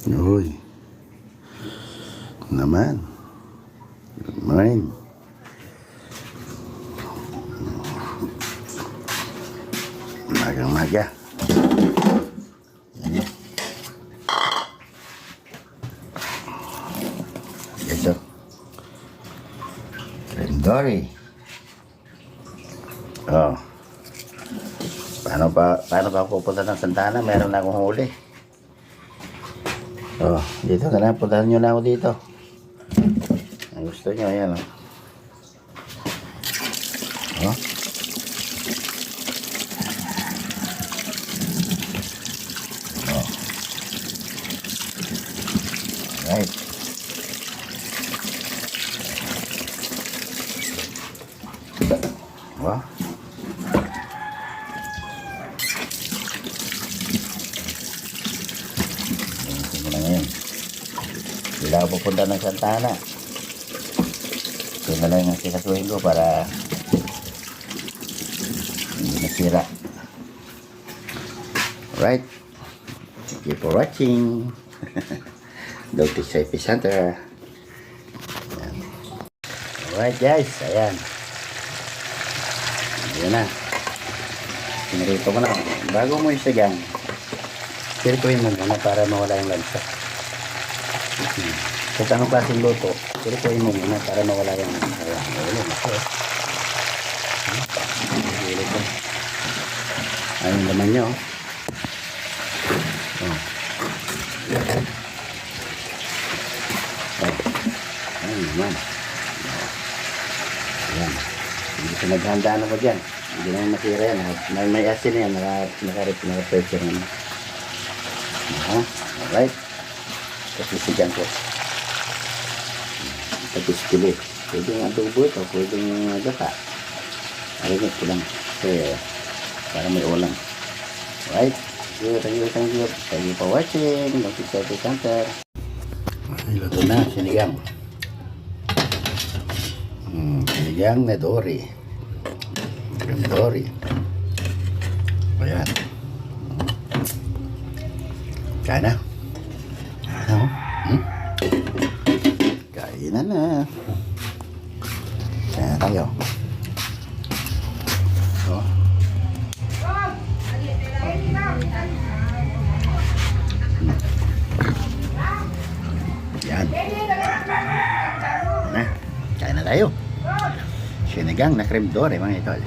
Uy. Naman. Good morning. Magang-maga. Ito. Rendori. Oh. Paano pa ako pupunta ng Santana? Meron na akong huli. Oh, dito ka na. Puntahan nyo na ako dito. Ang gusto nyo, ayan oh. Oh. Oh. Alright. Wow. Hindi na ako pupunta ng Santana. Ito na lang ang sikasuhin ko para hindi nasira. Alright. Thank you for watching. Dr. Safety Center. Ayan. Alright guys. Ayan. Ayan na. Pinarito ko na. Bago mo isagang, sirkuin mo muna para mawala yung lansa. Kung anong klaseng luto, sirkuin mo muna para mawala yung ayun naman nyo. Oh. Ayun naman. Ayan. Hindi ko naghandaan ako dyan. Hindi naman masira yan. May asin yan. Naka-pressure naman. Alright. Kapisigan ko. Tapos pili. Pwede yung adobo ito. Pwede yung gata. Arinit ko lang. Kasi para may ulam. Alright. Thank you. Thank you for watching. Dr. Safety Center. Niluto na. Sinigang. Sinigang na dory. Cream dory. Ayan. Kaya na. Ano? Kainan na. Kaya na tayo. So. Yan. Na. Kaya na tayo. Sinigang na cream dory mga idol.